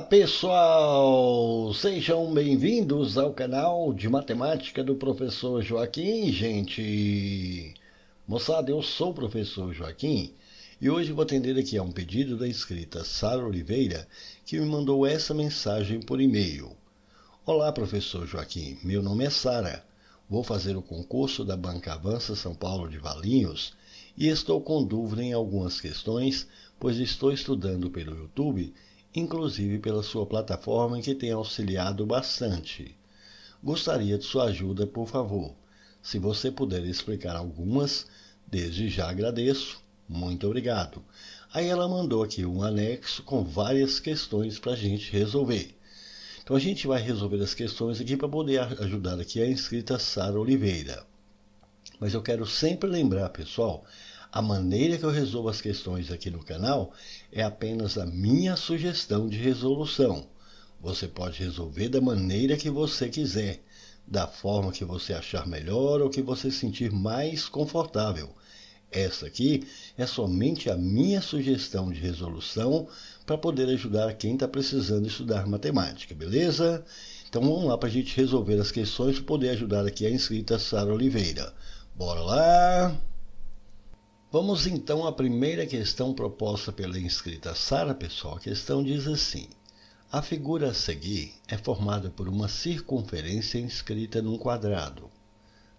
Pessoal, sejam bem-vindos ao canal de matemática do professor Joaquim, gente. Moçada, eu sou o professor Joaquim e hoje vou atender aqui a um pedido da inscrita Sara Oliveira, que me mandou essa mensagem por e-mail. Olá, professor Joaquim, meu nome é Sara. Vou fazer o concurso da Banca Avança São Paulo de Valinhos e estou com dúvida em algumas questões, pois estou estudando pelo YouTube, inclusive pela sua plataforma, que tem auxiliado bastante. Gostaria de sua ajuda, por favor. Se você puder explicar algumas, desde já agradeço. Muito obrigado. Aí ela mandou aqui um anexo com várias questões para a gente resolver. Então a gente vai resolver as questões aqui para poder ajudar aqui a inscrita Sara Oliveira. Mas eu quero sempre lembrar, pessoal, a maneira que eu resolvo as questões aqui no canal é apenas a minha sugestão de resolução. Você pode resolver da maneira que você quiser, da forma que você achar melhor ou que você sentir mais confortável. Essa aqui é somente a minha sugestão de resolução para poder ajudar quem está precisando estudar matemática, beleza? Então vamos lá para a gente resolver as questões para poder ajudar aqui a inscrita Sara Oliveira. Bora lá! Vamos então à primeira questão proposta pela inscrita Sara, pessoal. A questão diz assim: a figura a seguir é formada por uma circunferência inscrita num quadrado.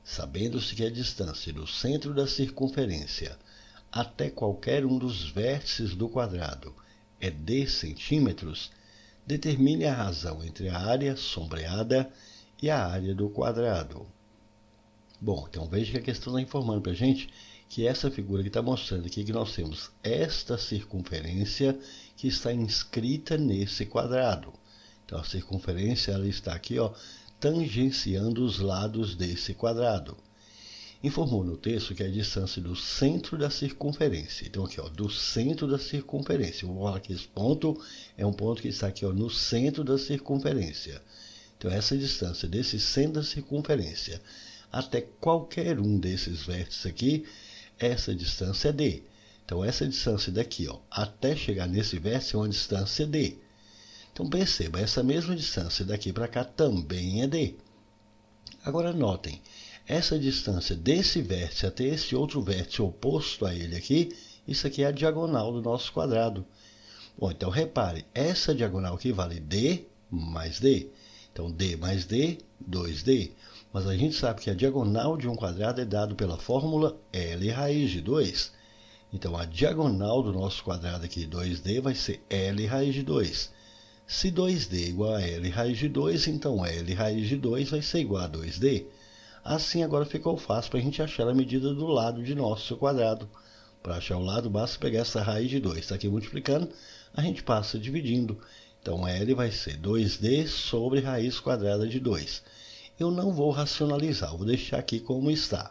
Sabendo-se que a distância do centro da circunferência até qualquer um dos vértices do quadrado é d centímetros, determine a razão entre a área sombreada e a área do quadrado. Bom, então veja que a questão está informando para a gente que essa figura que está mostrando aqui que nós temos esta circunferência que está inscrita nesse quadrado. Então a circunferência ela está aqui, ó, tangenciando os lados desse quadrado. Informou no texto que a distância do centro da circunferência. Então aqui, ó, do centro da circunferência. Eu vou falar que esse ponto é um ponto que está aqui, ó, no centro da circunferência. Então essa distância desse centro da circunferência até qualquer um desses vértices aqui, essa distância é d. Então essa distância daqui, ó, até chegar nesse vértice é uma distância d. Então perceba, essa mesma distância daqui para cá também é d. Agora notem, essa distância desse vértice até esse outro vértice oposto a ele aqui, isso aqui é a diagonal do nosso quadrado. Bom, então repare, essa diagonal aqui vale d mais d. Então d mais d, 2d. Mas a gente sabe que a diagonal de um quadrado é dado pela fórmula L raiz de 2. Então a diagonal do nosso quadrado aqui, 2d, vai ser L raiz de 2. Se 2d é igual a L raiz de 2, então L raiz de 2 vai ser igual a 2d. Assim agora ficou fácil para a gente achar a medida do lado de nosso quadrado. Para achar o lado, basta pegar essa raiz de 2. Está aqui multiplicando, a gente passa dividindo. Então L vai ser 2d sobre raiz quadrada de 2. Eu não vou racionalizar, eu vou deixar aqui como está.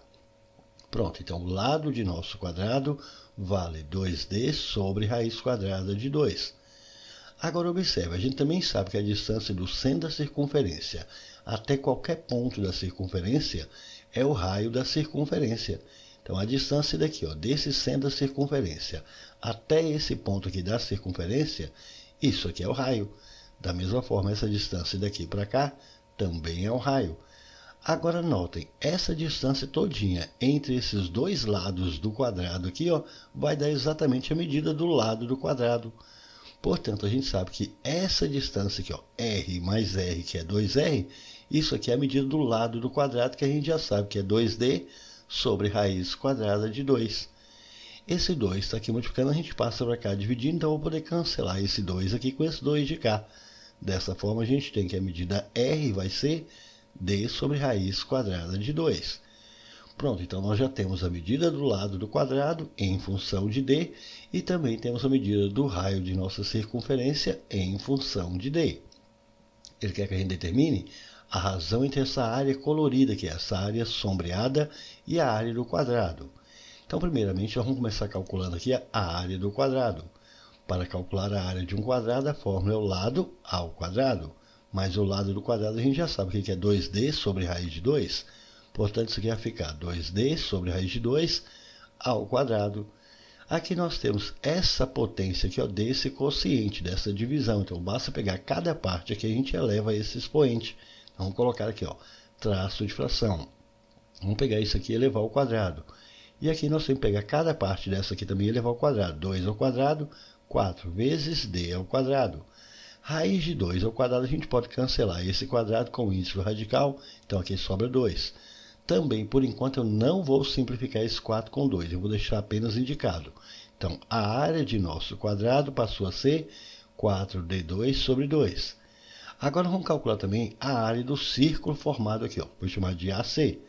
Pronto, então o lado de nosso quadrado vale 2d sobre raiz quadrada de 2. Agora observe, a gente também sabe que a distância do centro da circunferência até qualquer ponto da circunferência é o raio da circunferência. Então a distância daqui, ó, desse centro da circunferência até esse ponto aqui da circunferência, isso aqui é o raio. Da mesma forma, essa distância daqui para cá também é um raio. Agora notem, essa distância todinha entre esses dois lados do quadrado aqui, ó, vai dar exatamente a medida do lado do quadrado. Portanto, a gente sabe que essa distância aqui, ó, R mais R, que é 2R, isso aqui é a medida do lado do quadrado, que a gente já sabe que é 2D sobre raiz quadrada de 2. Esse 2 está aqui multiplicando, a gente passa para cá dividindo, então eu vou poder cancelar esse 2 aqui com esse 2 de cá. Dessa forma, a gente tem que a medida R vai ser d sobre raiz quadrada de 2. Pronto, então nós já temos a medida do lado do quadrado em função de d e também temos a medida do raio de nossa circunferência em função de d. Ele quer que a gente determine a razão entre essa área colorida, que é essa área sombreada, e a área do quadrado. Então, primeiramente, nós vamos começar calculando aqui a área do quadrado. Para calcular a área de um quadrado, a fórmula é o lado ao quadrado. Mas o lado do quadrado a gente já sabe o que é 2d sobre raiz de 2. Portanto, isso aqui vai ficar 2d sobre raiz de 2 ao quadrado. Aqui nós temos essa potência aqui, ó, desse quociente, dessa divisão. Então, basta pegar cada parte aqui, a gente eleva esse expoente. Então, vamos colocar aqui, ó, traço de fração. Vamos pegar isso aqui e elevar ao quadrado. E aqui nós temos que pegar cada parte dessa aqui também e elevar ao quadrado. 2 ao quadrado, 4 vezes d ao quadrado. Raiz de 2 ao quadrado, a gente pode cancelar esse quadrado com o índice radical. Então, aqui sobra 2. Também, por enquanto, eu não vou simplificar esse 4 com 2. Eu vou deixar apenas indicado. Então, a área de nosso quadrado passou a ser 4d2 sobre 2. Agora, vamos calcular também a área do círculo formado aqui, ó. Vou chamar de AC.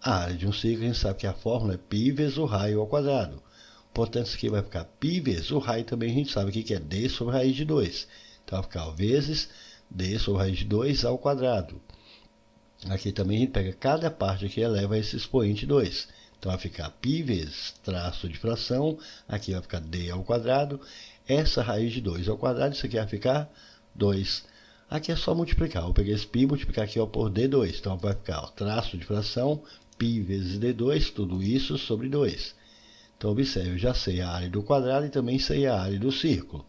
A área de um círculo, a gente sabe que a fórmula é π vezes o raio ao quadrado. Portanto, isso aqui vai ficar π vezes o raio, também a gente sabe aqui que é d sobre raiz de 2. Então, vai ficar, ó, vezes d sobre raiz de 2 ao quadrado. Aqui também a gente pega cada parte aqui e eleva esse expoente 2. Então, vai ficar π vezes traço de fração. Aqui vai ficar d ao quadrado. Essa raiz de 2 ao quadrado, isso aqui vai ficar 2. Aqui é só multiplicar. Eu peguei esse π e multiplicar aqui, ó, por d2. Então, vai ficar, ó, traço de fração, π vezes d2, tudo isso sobre 2. Então, observe, eu já sei a área do quadrado e também sei a área do círculo.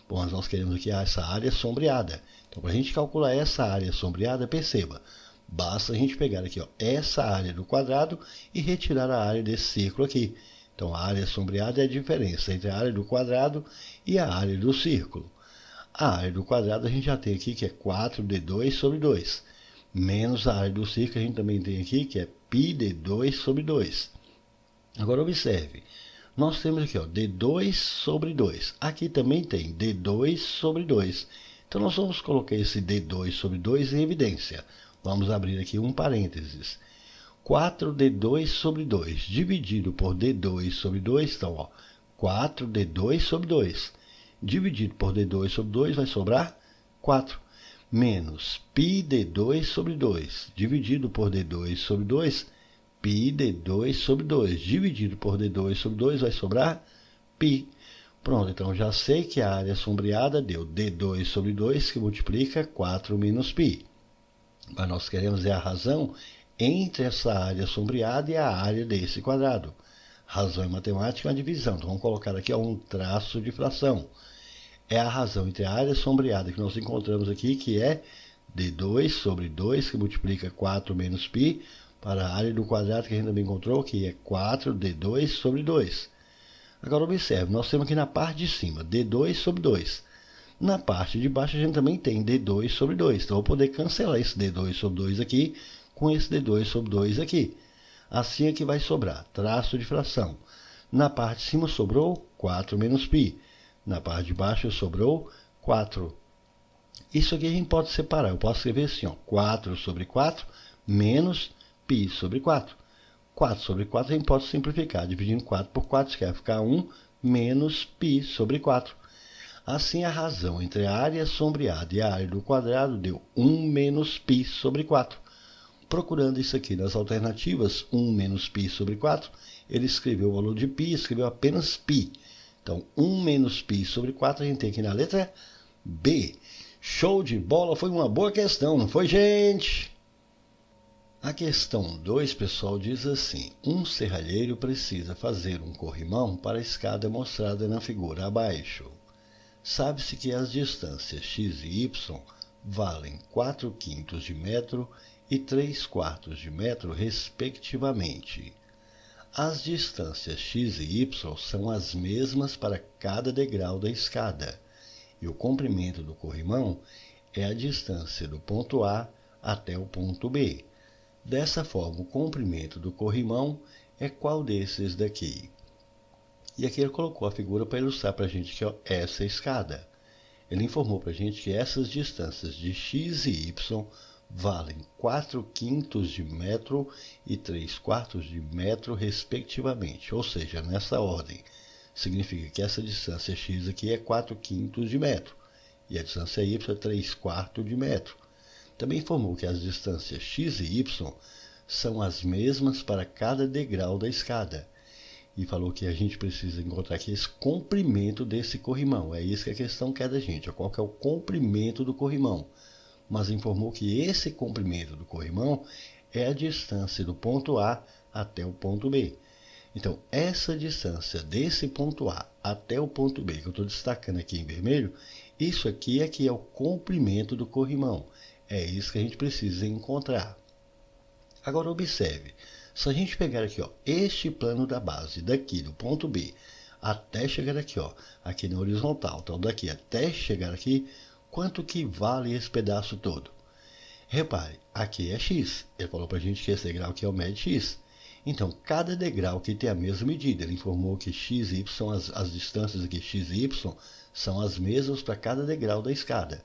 Bom, mas nós queremos aqui essa área sombreada. Então, para a gente calcular essa área sombreada, perceba, basta a gente pegar aqui, ó, essa área do quadrado e retirar a área desse círculo aqui. Então, a área sombreada é a diferença entre a área do quadrado e a área do círculo. A área do quadrado a gente já tem aqui que é 4d2 sobre 2. Menos a área do círculo a gente também tem aqui que é πd2 sobre 2. Agora, observe. Nós temos aqui, ó, d2 sobre 2. Aqui também tem d2 sobre 2. Então, nós vamos colocar esse d2 sobre 2 em evidência. Vamos abrir aqui um parênteses. 4d2 sobre 2 dividido por d2 sobre 2. Então, ó, 4d2 sobre 2 dividido por d2 sobre 2 vai sobrar 4. Menos πd2 sobre 2 dividido por d2 sobre 2. πd2 sobre 2 dividido por d2 sobre 2 vai sobrar π. Pronto, então já sei que a área sombreada deu d2 sobre 2, que multiplica 4 menos π. Mas nós queremos a razão entre essa área sombreada e a área desse quadrado. Razão em matemática é uma divisão. Então, vamos colocar aqui, ó, um traço de fração. É a razão entre a área sombreada que nós encontramos aqui, que é d2 sobre 2, que multiplica 4 menos π, para a área do quadrado que a gente também encontrou, que é 4d2 sobre 2. Agora, observe, nós temos aqui na parte de cima d2 sobre 2. Na parte de baixo a gente também tem d2 sobre 2. Então, eu vou poder cancelar esse d2 sobre 2 aqui com esse d2 sobre 2 aqui. Assim aqui vai sobrar traço de fração. Na parte de cima sobrou 4 menos π. Na parte de baixo sobrou 4. Isso aqui a gente pode separar. Eu posso escrever assim, ó, 4 sobre 4 menos π sobre 4. 4 sobre 4 a gente pode simplificar. Dividindo 4 por 4, isso quer ficar 1 menos π sobre 4. Assim, a razão entre a área sombreada e a área do quadrado deu 1 menos π sobre 4. Procurando isso aqui nas alternativas, 1 menos π sobre 4, ele escreveu o valor de π, escreveu apenas π. Então, 1 menos π sobre 4 a gente tem aqui na letra B. Show de bola, foi uma boa questão, não foi, gente? A questão 2, pessoal, diz assim: um serralheiro precisa fazer um corrimão para a escada mostrada na figura abaixo. Sabe-se que as distâncias x e y valem 4/5 de metro e 3/4 de metro, respectivamente. As distâncias x e y são as mesmas para cada degrau da escada, e o comprimento do corrimão é a distância do ponto A até o ponto B. Dessa forma, o comprimento do corrimão é qual desses daqui? E aqui ele colocou a figura para ilustrar para a gente que é essa escada. Ele informou para a gente que essas distâncias de x e y valem 4/5 de metro e 3/4 de metro, respectivamente. Ou seja, nessa ordem, significa que essa distância x aqui é 4/5 de metro e a distância y é 3/4 de metro. Também informou que as distâncias x e y são as mesmas para cada degrau da escada. E falou que a gente precisa encontrar aqui esse comprimento desse corrimão. É isso que a questão quer da gente. Qual que é o comprimento do corrimão? Mas informou que esse comprimento do corrimão é a distância do ponto A até o ponto B. Então, essa distância desse ponto A até o ponto B, que eu estou destacando aqui em vermelho, isso aqui é o comprimento do corrimão. É isso que a gente precisa encontrar. Agora, observe. Se a gente pegar aqui, ó, este plano da base, daqui do ponto B, até chegar aqui, ó, aqui na horizontal, então daqui até chegar aqui, quanto que vale esse pedaço todo? Repare, aqui é x. Ele falou para a gente que esse degrau aqui é o médio x. Então, cada degrau aqui tem a mesma medida. Ele informou que x e y, as distâncias aqui x e y, são as mesmas para cada degrau da escada.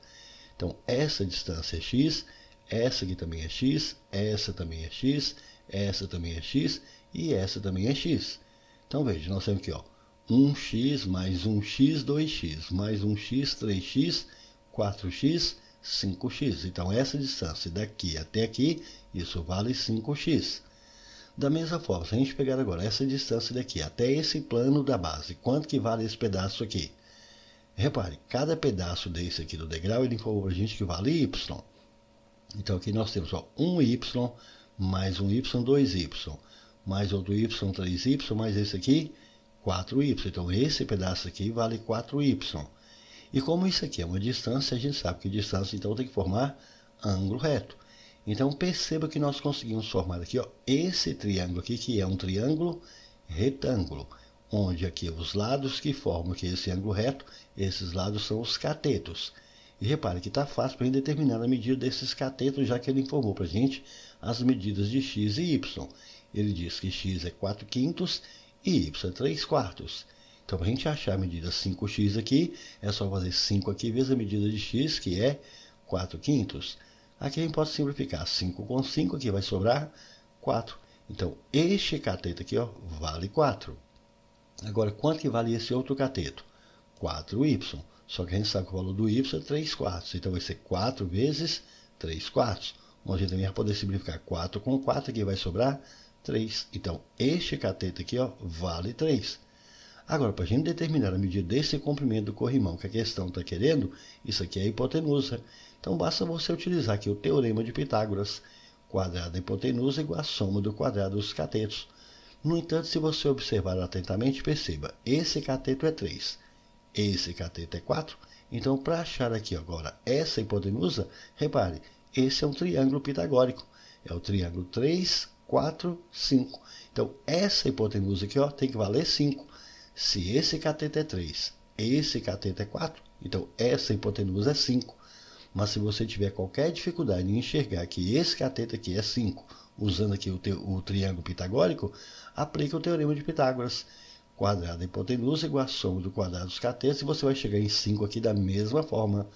Então, essa distância é x, essa aqui também é x, essa também é x, essa também é x e essa também é x. Então, veja, nós temos aqui, ó, 1x mais 1x, 2x, mais 1x, 3x, 4x, 5x. Então, essa distância daqui até aqui, isso vale 5x. Da mesma forma, se a gente pegar agora essa distância daqui até esse plano da base, quanto que vale esse pedaço aqui? Repare, cada pedaço desse aqui do degrau, ele informou para a gente que vale y. Então, aqui nós temos, ó, 1y, mais 1y, 2y, mais outro y, 3y, mais esse aqui, 4y. Então, esse pedaço aqui vale 4y. E como isso aqui é uma distância, a gente sabe que distância, então, tem que formar ângulo reto. Então, perceba que nós conseguimos formar aqui, ó, esse triângulo aqui, que é um triângulo retângulo, onde aqui os lados que formam aqui esse ângulo reto, esses lados são os catetos. E repare que está fácil para a gente determinar a medida desses catetos, já que ele informou para a gente as medidas de x e y. Ele diz que x é 4/5 e y é 3/4. Então, para a gente achar a medida 5x aqui, é só fazer 5 aqui vezes a medida de x, que é 4/5. Aqui a gente pode simplificar 5 com 5, aqui vai sobrar 4. Então, este cateto aqui, ó, vale 4. Agora, quanto que vale esse outro cateto? 4y. Só que a gente sabe que o valor do y é 3/4. Então, vai ser 4 vezes 3/4. Onde a gente também vai poder simplificar 4 com 4, aqui vai sobrar 3. Então, este cateto aqui, ó, vale 3. Agora, para a gente determinar a medida desse comprimento do corrimão que a questão está querendo, isso aqui é a hipotenusa. Então, basta você utilizar aqui o teorema de Pitágoras. Quadrado da hipotenusa igual a soma do quadrado dos catetos. No entanto, se você observar atentamente, perceba, esse cateto é 3, esse cateto é 4. Então, para achar aqui agora essa hipotenusa, repare, esse é um triângulo pitagórico. É o triângulo 3, 4, 5. Então, essa hipotenusa aqui, ó, tem que valer 5. Se esse cateto é 3, esse cateto é 4, então essa hipotenusa é 5. Mas se você tiver qualquer dificuldade em enxergar que esse cateto aqui é 5, usando aqui o triângulo pitagórico, aplique o teorema de Pitágoras. Quadrado da hipotenusa igual a soma do quadrado dos catetos, e você vai chegar em 5 aqui da mesma forma.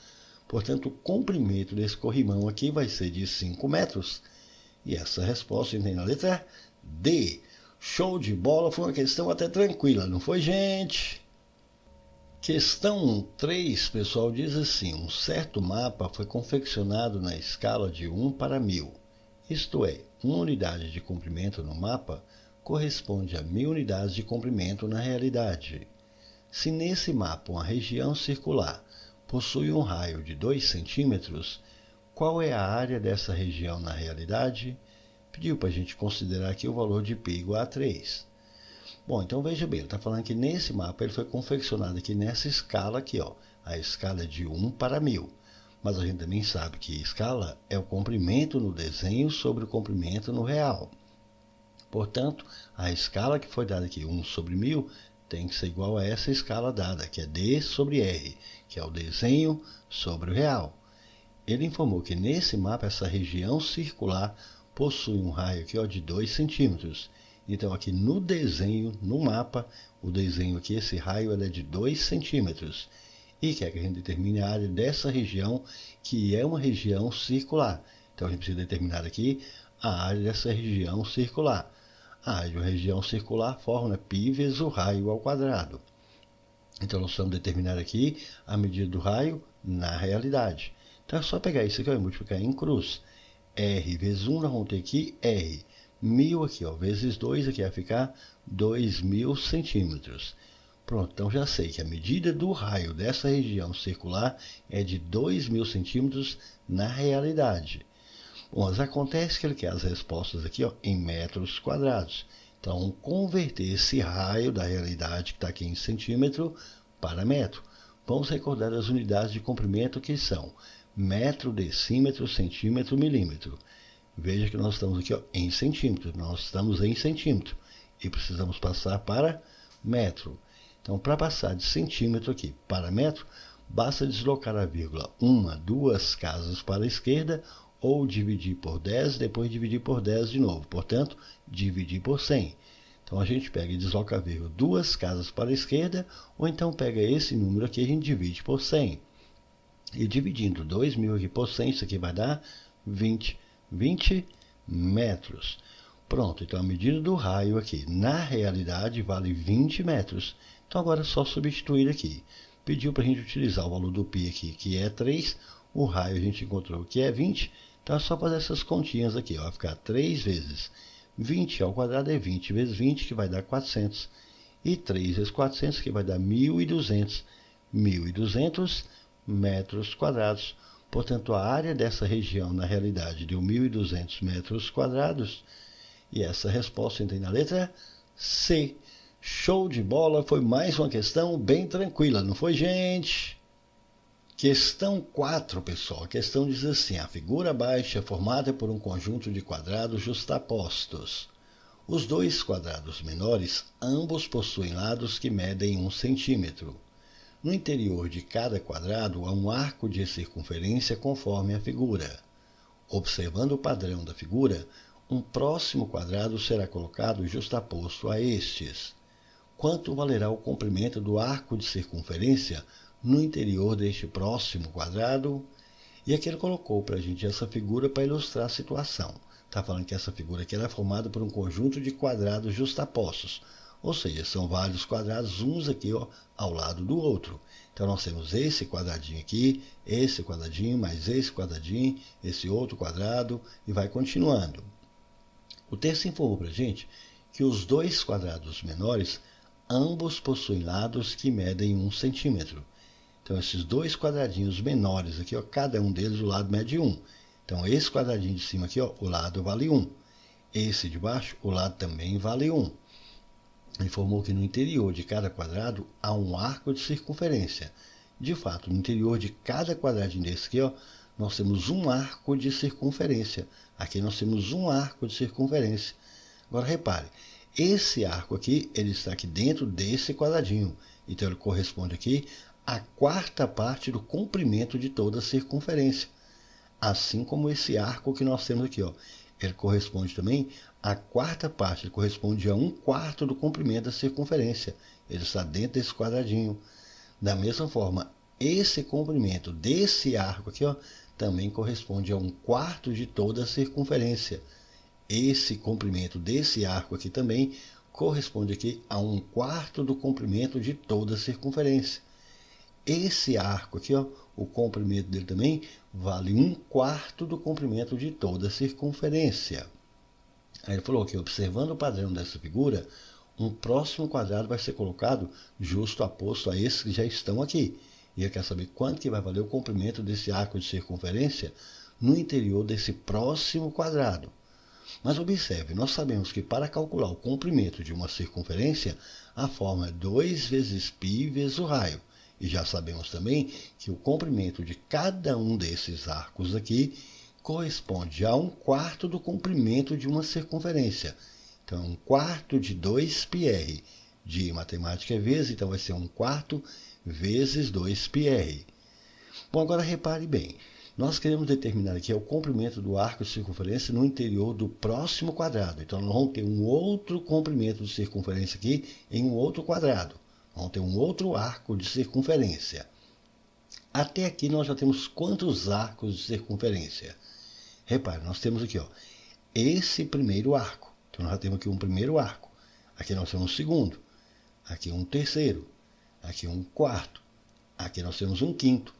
Portanto, o comprimento desse corrimão aqui vai ser de 5 metros. E essa resposta tem na letra D. Show de bola, foi uma questão até tranquila, não foi, gente? Questão 3, pessoal, diz assim: um certo mapa foi confeccionado na escala de 1 para 1000. Isto é, uma unidade de comprimento no mapa corresponde a 1000 unidades de comprimento na realidade. Se nesse mapa uma região circular possui um raio de 2 centímetros, qual é a área dessa região na realidade? Pediu para a gente considerar aqui o valor de π igual a 3. Bom, então veja bem, ele está falando que nesse mapa ele foi confeccionado aqui nessa escala aqui, ó, a escala é de 1 para 1000. Mas a gente também sabe que escala é o comprimento no desenho sobre o comprimento no real. Portanto, a escala que foi dada aqui, 1 sobre 1000, tem que ser igual a essa escala dada, que é D sobre R, que é o desenho sobre o real. Ele informou que nesse mapa essa região circular possui um raio aqui, ó, de 2 centímetros. Então, aqui no desenho, no mapa, o desenho aqui, esse raio é de 2 centímetros. E quer que a gente determine a área dessa região, que é uma região circular. Então, a gente precisa determinar aqui a área dessa região circular. A área de uma região circular forma, né, π vezes o raio ao quadrado. Então, nós vamos determinar aqui a medida do raio na realidade. Então, é só pegar isso aqui, ó, e multiplicar em cruz. R vezes 1, nós vamos ter aqui R. 1000 aqui, ó, vezes 2, aqui vai ficar 2000 centímetros. Pronto, então já sei que a medida do raio dessa região circular é de 2000 centímetros na realidade. Bom, mas acontece que ele quer as respostas aqui, ó, em metros quadrados. Então, converter esse raio da realidade que está aqui em centímetro para metro. Vamos recordar as unidades de comprimento que são metro, decímetro, centímetro, milímetro. Veja que nós estamos aqui em centímetro, nós estamos em centímetro e precisamos passar para metro. Então, para passar de centímetro aqui para metro, basta deslocar a vírgula 1, 2 casas para a esquerda ou dividir por 10, depois dividir por 10 de novo. Portanto, dividir por 100. Então, a gente pega e desloca a vírgula 2 casas para a esquerda, ou então pega esse número aqui e a gente divide por 100. E dividindo 2.000 aqui por 100, isso aqui vai dar 20 metros. Pronto, então a medida do raio aqui, na realidade, vale 20 metros. Então, agora é só substituir aqui. Pediu para a gente utilizar o valor do π aqui, que é 3. O raio a gente encontrou que é 20. Então, é só fazer essas continhas aqui. Vai ficar 3 vezes 20 ao quadrado é 20 vezes 20, que vai dar 400. E 3 vezes 400, que vai dar 1.200. 1.200 metros quadrados. Portanto, a área dessa região, na realidade, deu 1.200 metros quadrados. E essa resposta entra na letra C. Show de bola, foi mais uma questão bem tranquila, não foi, gente? Questão 4, pessoal. A questão diz assim: a figura abaixo é formada por um conjunto de quadrados justapostos. Os dois quadrados menores, ambos possuem lados que medem 1 centímetro. No interior de cada quadrado há um arco de circunferência conforme a figura. Observando o padrão da figura, um próximo quadrado será colocado justaposto a estes. Quanto valerá o comprimento do arco de circunferência no interior deste próximo quadrado? E aqui ele colocou para a gente essa figura para ilustrar a situação. Está falando que essa figura aqui é formada por um conjunto de quadrados justapostos. Ou seja, são vários quadrados, uns aqui ao lado do outro. Então, nós temos esse quadradinho aqui, esse quadradinho, mais esse quadradinho, esse outro quadrado, e vai continuando. O texto informou para a gente que os dois quadrados menores, ambos possuem lados que medem 1 centímetro. Então, esses dois quadradinhos menores aqui, cada um deles, o lado mede 1. Então, esse quadradinho de cima aqui, o lado vale 1. Esse de baixo, o lado também vale 1. Informou que no interior de cada quadrado há um arco de circunferência. De fato, no interior de cada quadradinho desse aqui, nós temos um arco de circunferência. Aqui nós temos um arco de circunferência. Agora, repare, esse arco aqui, ele está aqui dentro desse quadradinho. Então, ele corresponde aqui à quarta parte do comprimento de toda a circunferência. Assim como esse arco que nós temos aqui, ele corresponde também à quarta parte, ele corresponde a 1/4 do comprimento da circunferência. Ele está dentro desse quadradinho. Da mesma forma, esse comprimento desse arco aqui, também corresponde a 1/4 de toda a circunferência. Esse comprimento desse arco aqui também corresponde aqui a 1/4 do comprimento de toda a circunferência. Esse arco aqui, o comprimento dele também vale 1/4 do comprimento de toda a circunferência. Aí ele falou que, observando o padrão dessa figura, um próximo quadrado vai ser colocado justo oposto a esses que já estão aqui. E ele quer saber quanto que vai valer o comprimento desse arco de circunferência no interior desse próximo quadrado. Mas observe, nós sabemos que para calcular o comprimento de uma circunferência, a fórmula é 2 vezes π vezes o raio. E já sabemos também que o comprimento de cada um desses arcos aqui corresponde a 1/4 do comprimento de uma circunferência. Então, 1/4 de 2πr de matemática é vezes, então vai ser 1/4 vezes 2πr. Bom, agora repare bem. Nós queremos determinar aqui o comprimento do arco de circunferência no interior do próximo quadrado. Então, nós vamos ter um outro comprimento de circunferência aqui em um outro quadrado. Vamos ter um outro arco de circunferência. Até aqui nós já temos quantos arcos de circunferência? Repare, nós temos aqui esse primeiro arco. Então, nós já temos aqui um primeiro arco. Aqui nós temos um segundo. Aqui um terceiro. Aqui um quarto. Aqui nós temos um quinto.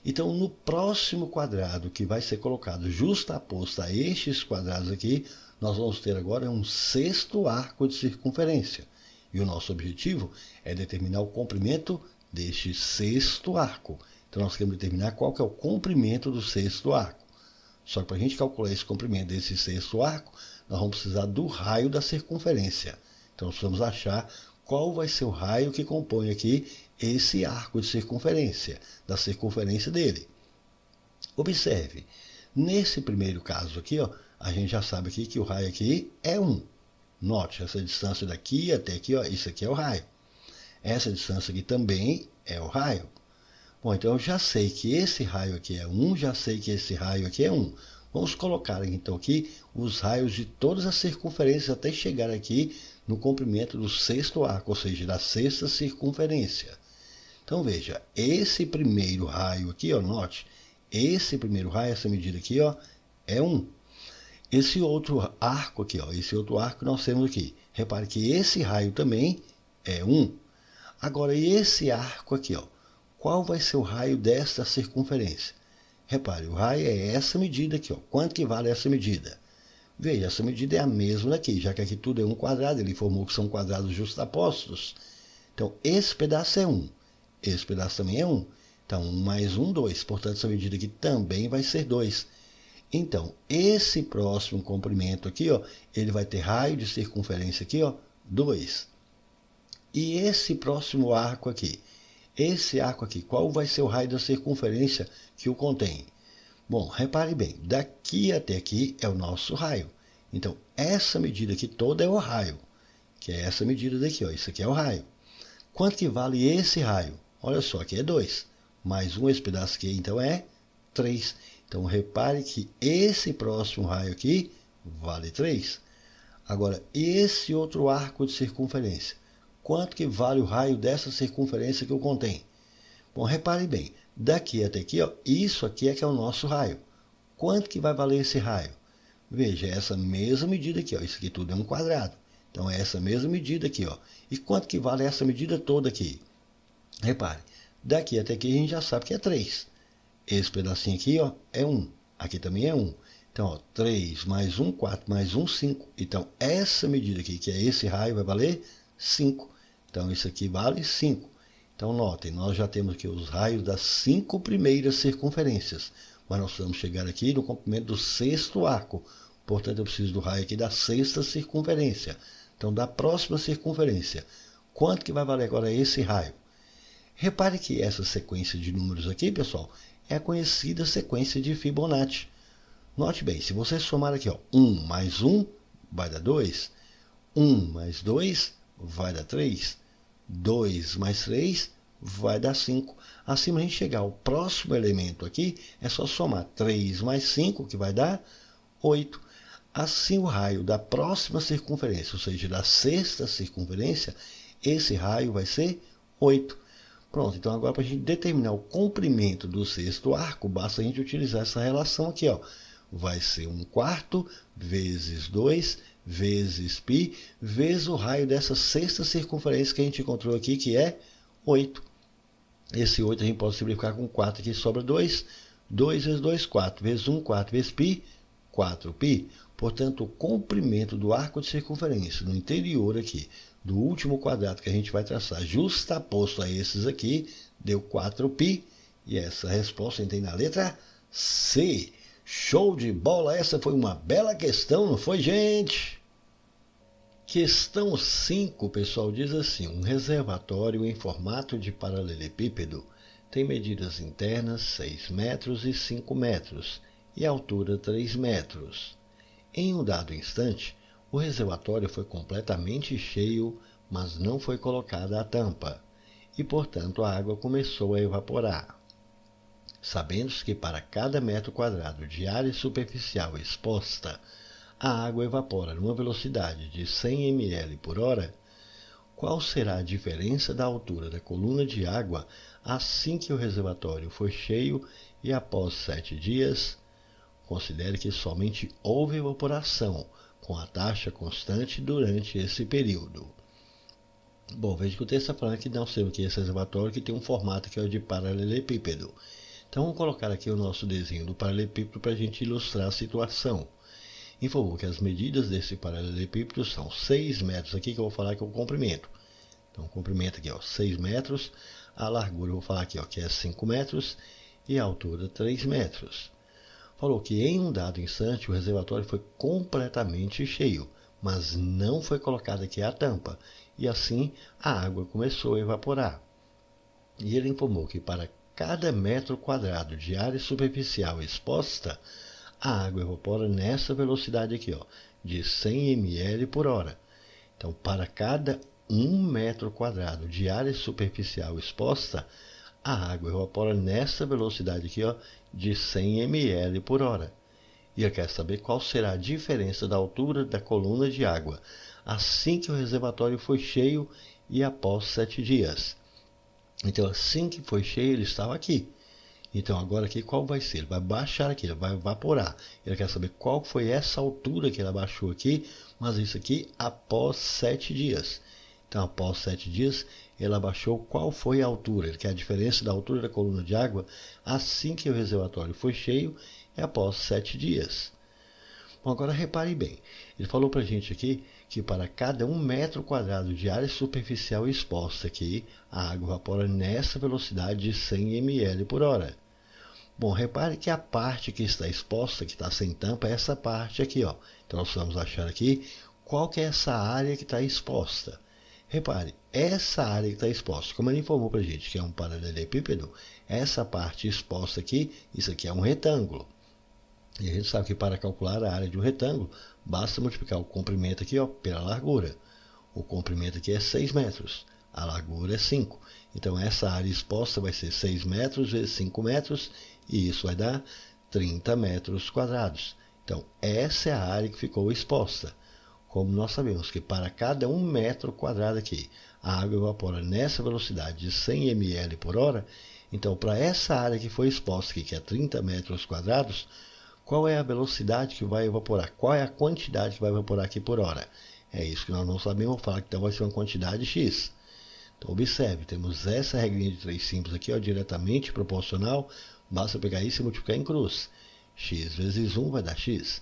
Então, no próximo quadrado que vai ser colocado justaposto a estes quadrados aqui, nós vamos ter agora um sexto arco de circunferência. E o nosso objetivo é determinar o comprimento deste sexto arco. Então, nós queremos determinar qual que é o comprimento do sexto arco. Só que para a gente calcular esse comprimento desse sexto arco, nós vamos precisar do raio da circunferência. Então, nós vamos achar qual vai ser o raio que compõe aqui esse arco de circunferência, da circunferência dele. Observe, nesse primeiro caso aqui, ó, a gente já sabe aqui que o raio aqui é 1. Note, essa distância daqui até aqui, ó, isso aqui é o raio. Essa distância aqui também é o raio. Bom, então eu já sei que esse raio aqui é 1, já sei que esse raio aqui é 1. Vamos colocar então aqui os raios de todas as circunferências até chegar aqui no comprimento do sexto arco, ou seja, da sexta circunferência. Então veja, esse primeiro raio aqui, ó, note, esse primeiro raio, essa medida aqui, ó, é 1. Esse outro arco aqui, ó, esse outro arco nós temos aqui. Repare que esse raio também é 1. Agora, esse arco aqui, ó, qual vai ser o raio desta circunferência? Repare, o raio é essa medida aqui, ó. Quanto que vale essa medida? Veja, essa medida é a mesma daqui, já que aqui tudo é um quadrado, ele informou que são quadrados justapostos. Então, esse pedaço é 1. Esse pedaço também é 1. Então, 1 mais 1, 2. Portanto, essa medida aqui também vai ser 2. Então, esse próximo comprimento aqui, ó, ele vai ter raio de circunferência aqui, ó, 2. E esse próximo arco aqui, esse arco aqui, qual vai ser o raio da circunferência que o contém? Bom, repare bem, daqui até aqui é o nosso raio. Então, essa medida aqui toda é o raio, que é essa medida daqui, ó, isso aqui é o raio. Quanto que vale esse raio? Olha só, aqui é 2. Mais 1, esse pedaço aqui, então é 3. Então, repare que esse próximo raio aqui vale 3. Agora, esse outro arco de circunferência, quanto que vale o raio dessa circunferência que eu contém? Bom, repare bem, daqui até aqui, ó, isso aqui é que é o nosso raio. Quanto que vai valer esse raio? Veja, essa mesma medida aqui, ó, isso aqui tudo é um quadrado. Então, é essa mesma medida aqui, ó. E quanto que vale essa medida toda aqui? Repare, daqui até aqui a gente já sabe que é 3. Esse pedacinho aqui, ó, é 1. Aqui também é 1. Então, ó, 3 mais 1, 4 mais 1, 5. Então, essa medida aqui, que é esse raio, vai valer 5. Então, isso aqui vale 5. Então, notem, nós já temos aqui os raios das 5 primeiras circunferências. Mas nós vamos chegar aqui no comprimento do sexto arco. Portanto, eu preciso do raio aqui da sexta circunferência. Então, da próxima circunferência, quanto que vai valer agora esse raio? Repare que essa sequência de números aqui, pessoal, é a conhecida sequência de Fibonacci. Note bem, se você somar aqui, ó, 1 mais 1 vai dar 2. 1 mais 2 vai dar 3. 2 mais 3 vai dar 5. Assim, para a gente chegar ao próximo elemento aqui, é só somar 3 mais 5, que vai dar 8. Assim, o raio da próxima circunferência, ou seja, da sexta circunferência, esse raio vai ser 8. Pronto, então agora para a gente determinar o comprimento do sexto arco, basta a gente utilizar essa relação aqui, ó. Vai ser 1/4 vezes 2 vezes π, vezes o raio dessa sexta circunferência que a gente encontrou aqui, que é 8. Esse 8 a gente pode simplificar com 4, aqui sobra 2. 2 vezes 2, 4 vezes 1, 4 vezes π, 4π. Portanto, o comprimento do arco de circunferência no interior aqui, do último quadrado que a gente vai traçar, justaposto a esses aqui, deu 4π. E essa resposta tem na letra C. Show de bola! Essa foi uma bela questão, não foi, gente? Questão 5, pessoal, diz assim: um reservatório em formato de paralelepípedo tem medidas internas 6 metros e 5 metros e altura 3 metros. Em um dado instante, o reservatório foi completamente cheio, mas não foi colocada a tampa, e, portanto, a água começou a evaporar. Sabendo-se que para cada metro quadrado de área superficial exposta, a água evapora numa velocidade de 100 ml por hora, qual será a diferença da altura da coluna de água assim que o reservatório for cheio e após 7 dias? Considere que somente houve evaporação, com a taxa constante durante esse período. Bom, veja que o texto está falando que nós temos aqui esse reservatório que tem um formato que é de paralelepípedo. Então, vamos colocar aqui o nosso desenho do paralelepípedo para a gente ilustrar a situação. Informou que as medidas desse paralelepípedo são 6 metros aqui, que eu vou falar que é o comprimento. Então, o comprimento aqui, ó, 6 metros. A largura eu vou falar aqui, ó, que é 5 metros. E a altura 3 metros. falou que em um dado instante o reservatório foi completamente cheio, mas não foi colocada aqui a tampa, e assim a água começou a evaporar. E ele informou que para cada metro quadrado de área superficial exposta, a água evapora nessa velocidade aqui, ó, de 100 ml por hora. Então, para cada 1 metro quadrado de área superficial exposta, a água evapora nessa velocidade aqui, ó, de 100 ml por hora. E eu quero saber qual será a diferença da altura da coluna de água assim que o reservatório foi cheio e após 7 dias. Então, assim que foi cheio, ele estava aqui. Então, agora aqui, qual vai ser? Ele vai baixar aqui, ele vai evaporar. Ele quer saber qual foi essa altura que ele abaixou aqui, mas isso aqui após 7 dias. Então, após 7 dias, ele abaixou qual foi a altura. Ele quer a diferença da altura da coluna de água assim que o reservatório foi cheio e após 7 dias. Bom, agora repare bem. Ele falou para a gente aqui que para cada 1 metro quadrado de área superficial exposta aqui, a água evapora nessa velocidade de 100 ml por hora. Bom, repare que a parte que está exposta, que está sem tampa, é essa parte aqui, ó. Então, nós vamos achar aqui qual que é essa área que está exposta. Repare, essa área que está exposta, como ele informou para a gente que é um paralelepípedo, essa parte exposta aqui, isso aqui é um retângulo. E a gente sabe que para calcular a área de um retângulo, basta multiplicar o comprimento aqui, ó, pela largura. O comprimento aqui é 6 metros, a largura é 5. Então, essa área exposta vai ser 6 metros vezes 5 metros, e isso vai dar 30 metros quadrados. Então, essa é a área que ficou exposta. Como nós sabemos que para cada 1 metro quadrado aqui, a água evapora nessa velocidade de 100 ml por hora, então, para essa área que foi exposta aqui, que é 30 metros quadrados, qual é a velocidade que vai evaporar? Qual é a quantidade que vai evaporar aqui por hora? É isso que nós não sabemos. Vou falar que então vai ser uma quantidade X. Então, observe, temos essa regrinha de 3 simples aqui, ó, diretamente proporcional. Basta pegar isso e multiplicar em cruz. X vezes 1 vai dar X.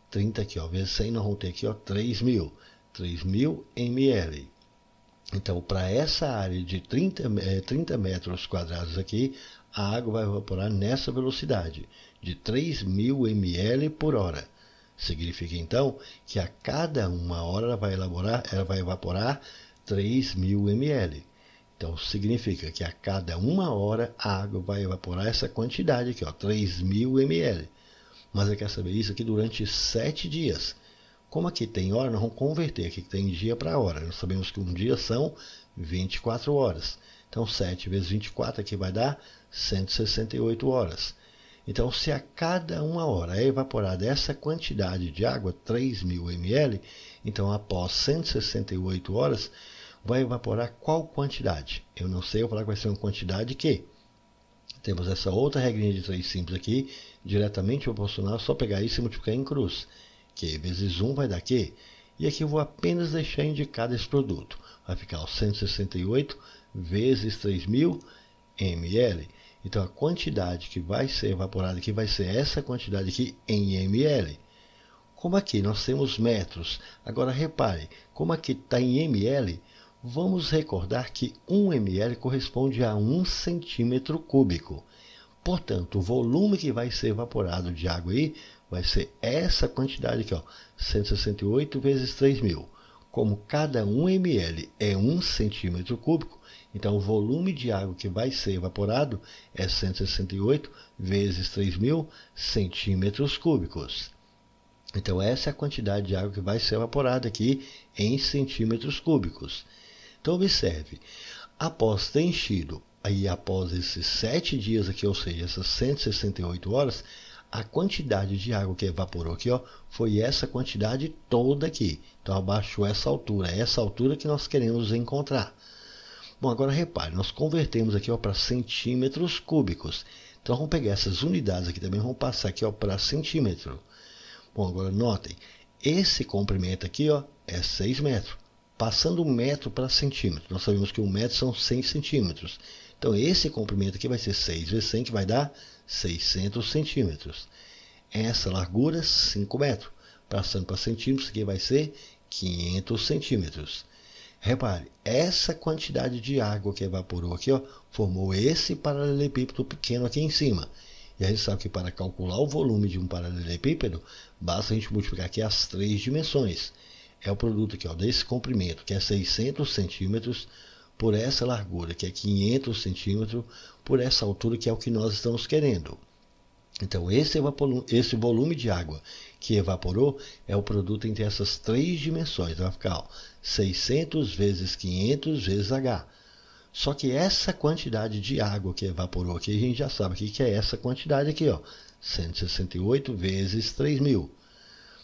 30 aqui, ó, vezes 100, nós vamos ter aqui, ó, 3.000. 3.000 ml. Então, para essa área de 30 metros quadrados aqui, a água vai evaporar nessa velocidade, de 3.000 ml por hora. Significa, então, que a cada 1 hora ela vai evaporar 3.000 ml. Então, significa que a cada 1 hora a água vai evaporar essa quantidade aqui, ó, 3.000 ml. Mas eu quero saber isso aqui durante 7 dias. Como aqui tem hora, nós vamos converter aqui que tem dia para hora. Nós sabemos que um dia são 24 horas. Então, 7 vezes 24 aqui vai dar 168 horas. Então, se a cada 1 hora é evaporada essa quantidade de água, 3.000 ml, então após 168 horas, vai evaporar qual quantidade? Eu não sei, eu vou falar que vai ser uma quantidade que temos essa outra regrinha de 3 simples aqui, diretamente proporcional, só pegar isso e multiplicar em cruz. Q vezes 1 vai dar Q. E aqui eu vou apenas deixar indicado esse produto. Vai ficar o 168 vezes 3.000 ml. Então, a quantidade que vai ser evaporada aqui vai ser essa quantidade aqui em ml. Como aqui nós temos metros, agora repare, como aqui está em ml, vamos recordar que 1 ml corresponde a 1 centímetro cúbico. Portanto, o volume que vai ser evaporado de água aí vai ser essa quantidade aqui, ó, 168 vezes 3.000. Como cada 1 ml é 1 centímetro cúbico, então o volume de água que vai ser evaporado é 168 vezes 3.000 centímetros cúbicos. Então, essa é a quantidade de água que vai ser evaporada aqui em centímetros cúbicos. Então, observe, após ter enchido, aí após esses 7 dias aqui, ou seja, essas 168 horas, a quantidade de água que evaporou aqui, ó, foi essa quantidade toda aqui. Então, abaixou essa altura que nós queremos encontrar. Bom, agora repare, nós convertemos aqui para centímetros cúbicos. Então, vamos pegar essas unidades aqui também, vamos passar aqui para centímetro. Bom, agora notem, esse comprimento aqui, ó, é 6 metros. Passando 1 metro para centímetro, nós sabemos que 1 metro são 100 centímetros. Então, esse comprimento aqui vai ser 6 vezes 100, que vai dar 600 centímetros. Essa largura, 5 metros. Passando para centímetros, aqui vai ser 500 centímetros. Repare, essa quantidade de água que evaporou aqui, ó, formou esse paralelepípedo pequeno aqui em cima. E a gente sabe que para calcular o volume de um paralelepípedo, basta a gente multiplicar aqui as 3 dimensões. É o produto aqui, ó, desse comprimento, que é 600 centímetros, por essa largura, que é 500 centímetros, por essa altura, que é o que nós estamos querendo. Então, esse volume de água que evaporou é o produto entre essas 3 dimensões. Vai ficar, ó, 600 vezes 500 vezes H. Só que essa quantidade de água que evaporou aqui, a gente já sabe aqui que é essa quantidade aqui, ó, 168 vezes 3.000.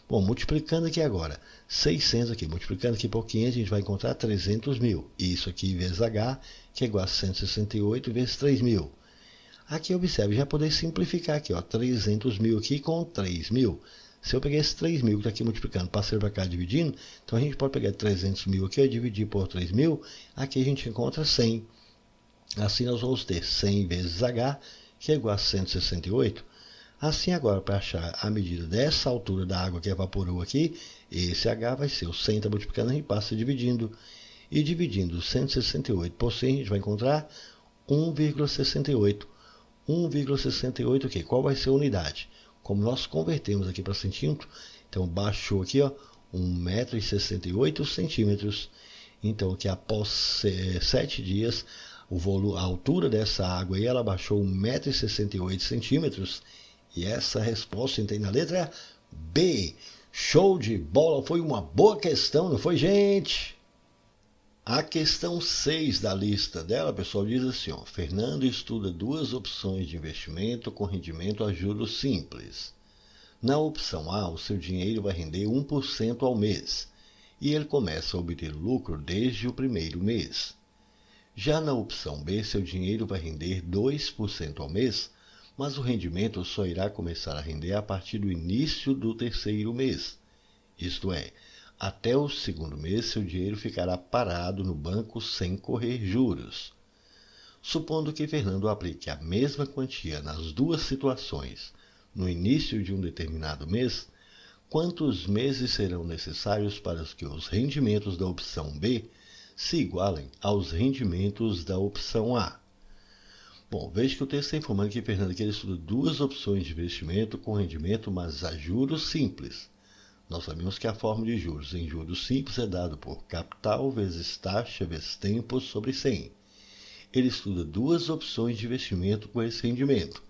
Bom, multiplicando aqui agora, 600 aqui, multiplicando aqui por 500, a gente vai encontrar 300.000. Isso aqui vezes H, que é igual a 168 vezes 3.000. Aqui, observe, já poder simplificar aqui, ó, 300.000 aqui com 3.000. Se eu pegar esse 3.000 que está aqui multiplicando, passei para cá dividindo, então a gente pode pegar 300.000 aqui, ó, dividir por 3.000, aqui a gente encontra 100. Assim nós vamos ter 100 vezes H, que é igual a 168. Assim agora, para achar a medida dessa altura da água que evaporou aqui, esse H vai ser o 100, está multiplicando, a gente passa dividindo. E dividindo 168 por 100, a gente vai encontrar 1,68. 1,68 o quê? Qual vai ser a unidade? Como nós convertemos aqui para centímetro, então baixou aqui, ó, 1,68 m. Então, que após 7 dias, a altura dessa água aí, ela baixou 1,68 m. E essa resposta tem na letra B. Show de bola! Foi uma boa questão, não foi, gente? A questão 6 da lista dela, pessoal, diz assim, ó, Fernando estuda 2 opções de investimento com rendimento a juros simples. Na opção A, o seu dinheiro vai render 1% ao mês, e ele começa a obter lucro desde o primeiro mês. Já na opção B, seu dinheiro vai render 2% ao mês, mas o rendimento só irá começar a render a partir do início do terceiro mês. Isto é, até o segundo mês, seu dinheiro ficará parado no banco sem correr juros. Supondo que Fernando aplique a mesma quantia nas 2 situações no início de um determinado mês, quantos meses serão necessários para que os rendimentos da opção B se igualem aos rendimentos da opção A? Bom, veja que o texto está informando que Fernando aqui estuda 2 opções de investimento com rendimento, mas a juros simples. Nós sabemos que a fórmula de juros em juros simples é dado por capital vezes taxa vezes tempo sobre 100. Ele estuda 2 opções de investimento com esse rendimento.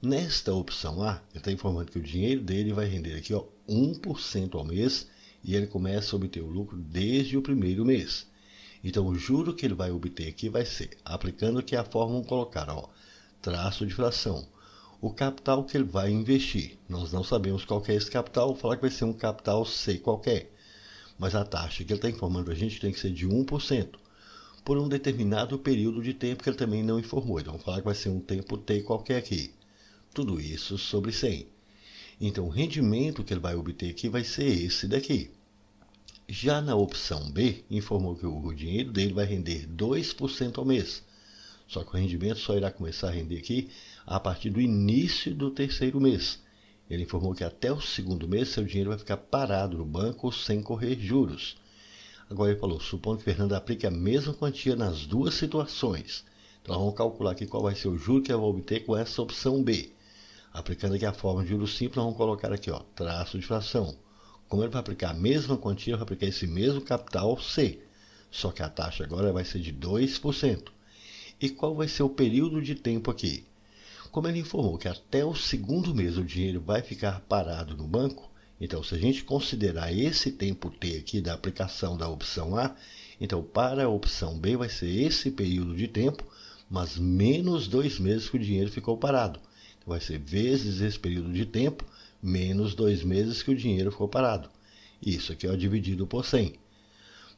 Nesta opção A, ele está informando que o dinheiro dele vai render aqui, ó, 1% ao mês, e ele começa a obter o lucro desde o primeiro mês. Então, o juro que ele vai obter aqui vai ser, aplicando aqui a fórmula, colocar, ó, traço de fração. O capital que ele vai investir, nós não sabemos qual que é esse capital, vou falar que vai ser um capital C qualquer. Mas a taxa que ele está informando para a gente tem que ser de 1%, por um determinado período de tempo que ele também não informou. Então, vamos falar que vai ser um tempo T qualquer aqui. Tudo isso sobre 100. Então, o rendimento que ele vai obter aqui vai ser esse daqui. Já na opção B, informou que o dinheiro dele vai render 2% ao mês. Só que o rendimento só irá começar a render aqui a partir do início do terceiro mês. Ele informou que até o segundo mês seu dinheiro vai ficar parado no banco sem correr juros. Agora ele falou, supondo que Fernando aplique a mesma quantia nas 2 situações. Então vamos calcular aqui qual vai ser o juro que ele vai obter com essa opção B. Aplicando aqui a fórmula de juros simples, nós vamos colocar aqui, ó, traço de fração. Como ele vai aplicar a mesma quantia, ele vai aplicar esse mesmo capital C. Só que a taxa agora vai ser de 2%. E qual vai ser o período de tempo aqui? Como ele informou que até o segundo mês o dinheiro vai ficar parado no banco, então se a gente considerar esse tempo T aqui da aplicação da opção A, então para a opção B vai ser esse período de tempo, mas menos 2 meses que o dinheiro ficou parado. Então vai ser vezes esse período de tempo, menos 2 meses que o dinheiro ficou parado. Isso aqui é dividido por 100.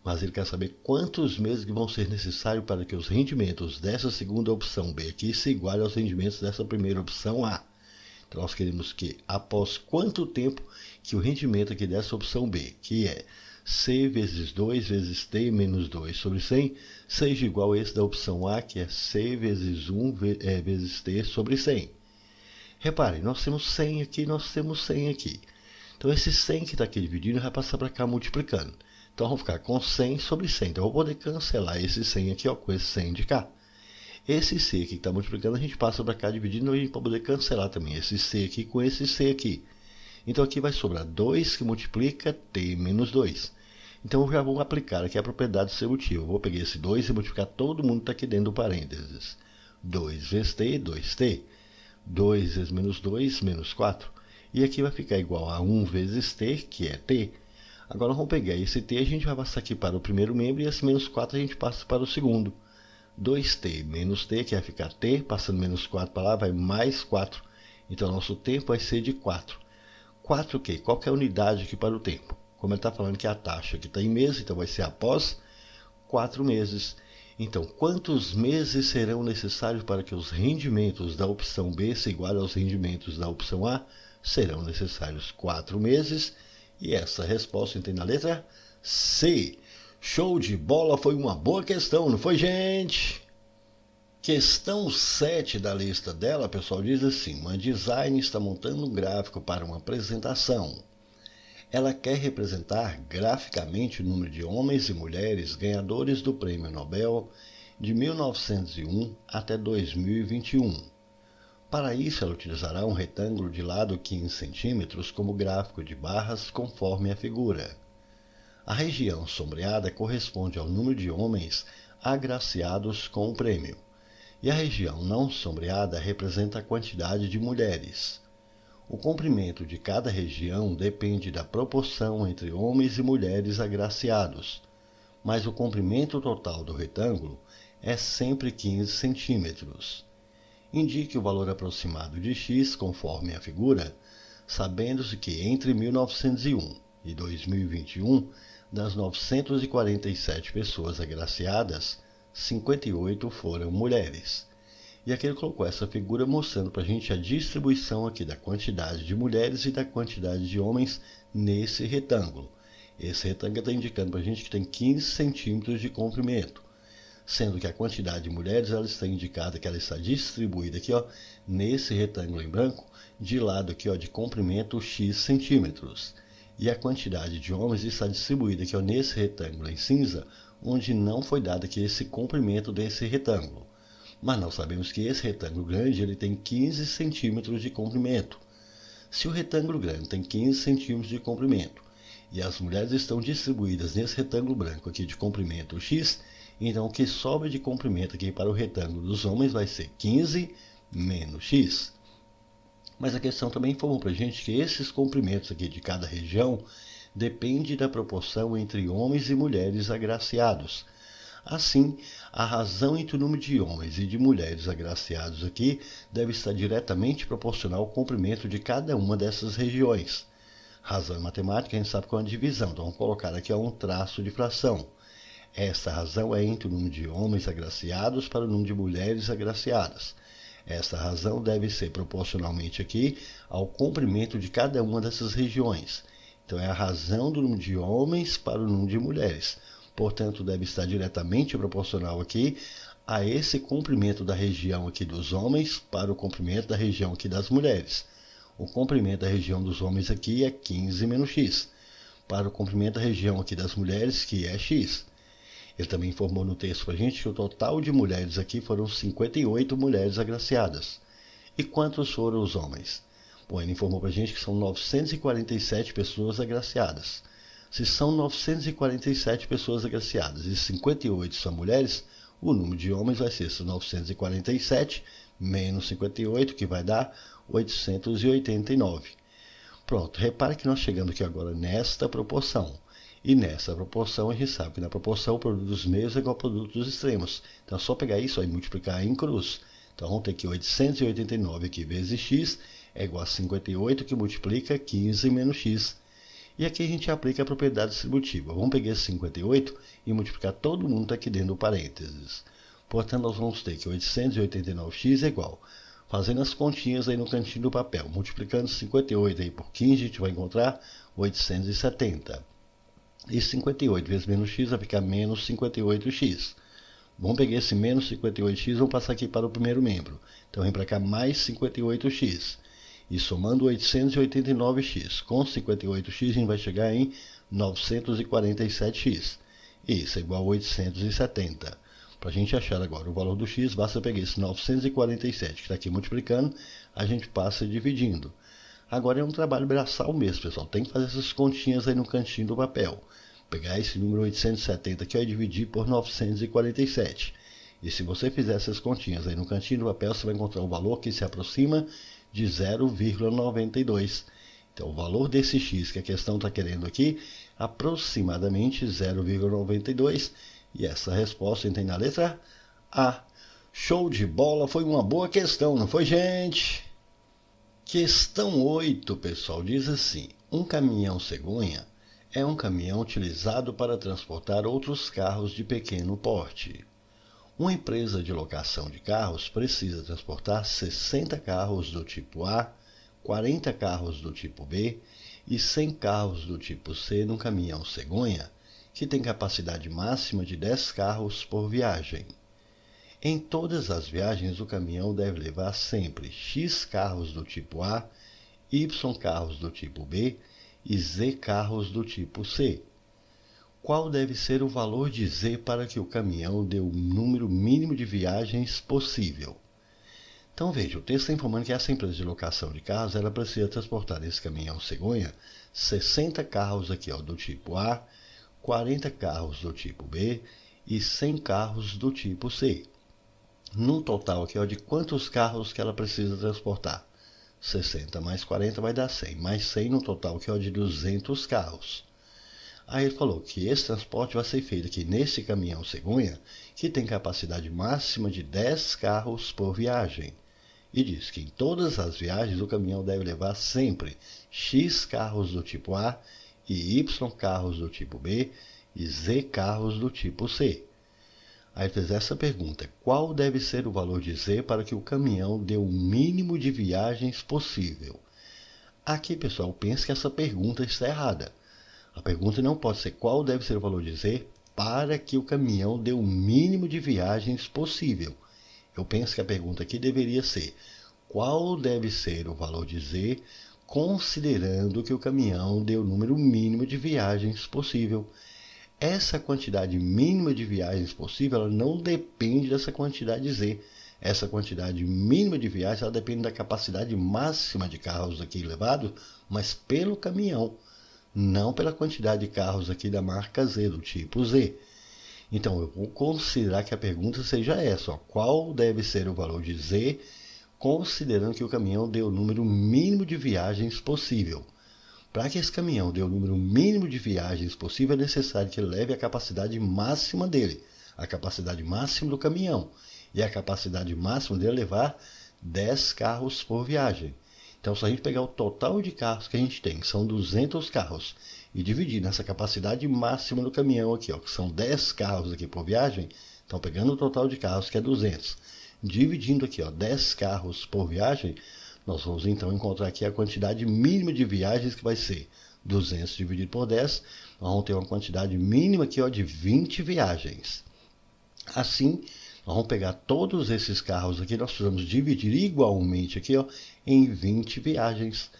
Mas ele quer saber quantos meses que vão ser necessários para que os rendimentos dessa segunda opção B aqui se igualem aos rendimentos dessa primeira opção A. Então nós queremos que após quanto tempo que o rendimento aqui dessa opção B, que é C vezes 2 vezes T menos 2 sobre 100, seja igual a esse da opção A, que é C vezes 1 vezes T sobre 100. Reparem, nós temos 100 aqui, nós temos 100 aqui. Então esse 100 que está aqui dividindo vai passar para cá multiplicando. Então, vamos ficar com 100 sobre 100. Então, eu vou poder cancelar esse 100 aqui, ó, com esse 100 de cá. Esse C aqui que está multiplicando, a gente passa para cá dividindo, a gente pode poder cancelar também esse C aqui com esse C aqui. Então aqui vai sobrar 2 que multiplica T menos 2. Então eu já vou aplicar aqui a propriedade distributiva. Eu vou pegar esse 2 e multiplicar todo mundo que está aqui dentro do parênteses. 2 vezes T, 2T. 2 vezes menos 2, menos 4. E aqui vai ficar igual a 1 vezes T, que é T. Agora vamos pegar esse T, a gente vai passar aqui para o primeiro membro, e esse menos 4 a gente passa para o segundo. 2T menos T, que vai ficar T, passando menos 4 para lá, vai mais 4. Então nosso tempo vai ser de 4. 4 o quê? Qual que é a unidade aqui para o tempo? Como ele está falando que a taxa aqui está em meses, então vai ser após 4 meses. Então, quantos meses serão necessários para que os rendimentos da opção B se igualem aos rendimentos da opção A? Serão necessários 4 meses. E essa resposta tem na letra C. Show de bola, foi uma boa questão, não foi, gente? Questão 7 da lista dela, pessoal, diz assim: uma designer está montando um gráfico para uma apresentação. Ela quer representar graficamente o número de homens e mulheres ganhadores do Prêmio Nobel de 1901 até 2021. Para isso, ela utilizará um retângulo de lado 15 cm como gráfico de barras conforme a figura. A região sombreada corresponde ao número de homens agraciados com o prêmio, e a região não sombreada representa a quantidade de mulheres. O comprimento de cada região depende da proporção entre homens e mulheres agraciados, mas o comprimento total do retângulo é sempre 15 centímetros. Indique o valor aproximado de x conforme a figura, sabendo-se que entre 1901 e 2021, das 947 pessoas agraciadas, 58 foram mulheres. E aqui ele colocou essa figura mostrando para a gente a distribuição aqui da quantidade de mulheres e da quantidade de homens nesse retângulo. Esse retângulo está indicando para a gente que tem 15 centímetros de comprimento, sendo que a quantidade de mulheres ela está indicada que ela está distribuída aqui, ó, nesse retângulo em branco, de lado aqui, ó, de comprimento x centímetros. E a quantidade de homens está distribuída aqui, ó, nesse retângulo em cinza, onde não foi dado aqui esse comprimento desse retângulo. Mas nós sabemos que esse retângulo grande ele tem 15 centímetros de comprimento. Se o retângulo grande tem 15 centímetros de comprimento e as mulheres estão distribuídas nesse retângulo branco aqui de comprimento x, então o que sobra de comprimento aqui para o retângulo dos homens vai ser 15 menos x. Mas a questão também informou para a gente que esses comprimentos aqui de cada região dependem da proporção entre homens e mulheres agraciados. Assim, a razão entre o número de homens e de mulheres agraciados aqui deve estar diretamente proporcional ao comprimento de cada uma dessas regiões. Razão em matemática, a gente sabe qual é a divisão, então vamos colocar aqui um traço de fração. Essa razão é entre o número de homens agraciados para o número de mulheres agraciadas. Essa razão deve ser proporcionalmente aqui ao comprimento de cada uma dessas regiões. Então é a razão do número de homens para o número de mulheres. Portanto, deve estar diretamente proporcional aqui a esse comprimento da região aqui dos homens para o comprimento da região aqui das mulheres. O comprimento da região dos homens aqui é 15 menos x, para o comprimento da região aqui das mulheres, que é x. Ele também informou no texto para a gente que o total de mulheres aqui foram 58 mulheres agraciadas. E quantos foram os homens? Bom, ele informou para a gente que são 947 pessoas agraciadas. Se são 947 pessoas agraciadas e 58 são mulheres, o número de homens vai ser 947 menos 58, que vai dar 889. Pronto, repare que nós chegamos aqui agora nesta proporção. E nessa proporção a gente sabe que na proporção o produto dos meios é igual ao produto dos extremos. Então é só pegar isso e multiplicar em cruz. Então vamos ter aqui 889 aqui vezes x é igual a 58, que multiplica 15 menos x. E aqui a gente aplica a propriedade distributiva. Vamos pegar esse 58 e multiplicar todo mundo aqui dentro do parênteses. Portanto, nós vamos ter que 889x é igual. Fazendo as continhas aí no cantinho do papel, multiplicando 58 aí por 15, a gente vai encontrar 870. E 58 vezes menos x vai ficar menos 58x. Vamos pegar esse menos 58x e vamos passar aqui para o primeiro membro. Então, vem para cá mais 58x. E somando 889x com 58x, a gente vai chegar em 947x. Isso é igual a 870. Para a gente achar agora o valor do x, basta pegar esse 947 que está aqui multiplicando, a gente passa dividindo. Agora é um trabalho braçal mesmo, pessoal. Tem que fazer essas continhas aí no cantinho do papel. Pegar esse número 870 aqui e dividir por 947. E se você fizer essas continhas aí no cantinho do papel, você vai encontrar um valor que se aproxima de 0,92. Então, o valor desse x que a questão está querendo aqui, aproximadamente 0,92. E essa resposta tem na letra A. Show de bola, foi uma boa questão, não foi, gente? Questão 8, pessoal, diz assim: um caminhão cegonha é um caminhão utilizado para transportar outros carros de pequeno porte. Uma empresa de locação de carros precisa transportar 60 carros do tipo A, 40 carros do tipo B e 100 carros do tipo C num caminhão cegonha, que tem capacidade máxima de 10 carros por viagem. Em todas as viagens, o caminhão deve levar sempre X carros do tipo A, Y carros do tipo B e Z carros do tipo C. Qual deve ser o valor de Z para que o caminhão dê o número mínimo de viagens possível? Então veja, o texto está informando que essa empresa de locação de carros, ela precisa transportar nesse caminhão cegonha 60 carros aqui, do tipo A, 40 carros do tipo B e 100 carros do tipo C. Num total aqui, de quantos carros que ela precisa transportar? 60 mais 40 vai dar 100, mais 100 no total aqui, de 200 carros. Aí ele falou que esse transporte vai ser feito aqui nesse caminhão cegonha, que tem capacidade máxima de 10 carros por viagem. E diz que em todas as viagens o caminhão deve levar sempre X carros do tipo A e Y carros do tipo B e Z carros do tipo C. Aí fez essa pergunta: qual deve ser o valor de Z para que o caminhão dê o mínimo de viagens possível? Aqui, pessoal, pensa que essa pergunta está errada. A pergunta não pode ser qual deve ser o valor de Z para que o caminhão dê o mínimo de viagens possível. Eu penso que a pergunta aqui deveria ser: qual deve ser o valor de Z considerando que o caminhão dê o número mínimo de viagens possível? Essa quantidade mínima de viagens possível, ela não depende dessa quantidade Z. Essa quantidade mínima de viagens, ela depende da capacidade máxima de carros aqui levados, mas pelo caminhão, não pela quantidade de carros aqui da marca Z, do tipo Z. Então, eu vou considerar que a pergunta seja essa: qual deve ser o valor de Z, considerando que o caminhão dê o número mínimo de viagens possível? Para que esse caminhão dê o número mínimo de viagens possível, é necessário que ele leve a capacidade máxima dele, a capacidade máxima do caminhão. E a capacidade máxima dele é levar 10 carros por viagem. Então, se a gente pegar o total de carros que a gente tem, que são 200 carros, e dividir nessa capacidade máxima do caminhão aqui, que são 10 carros aqui por viagem, então pegando o total de carros, que é 200, dividindo aqui, 10 carros por viagem, nós vamos então encontrar aqui a quantidade mínima de viagens, que vai ser 200 dividido por 10. Nós vamos ter uma quantidade mínima aqui, de 20 viagens. Assim, nós vamos pegar todos esses carros aqui, nós precisamos dividir igualmente aqui, em 20 viagens.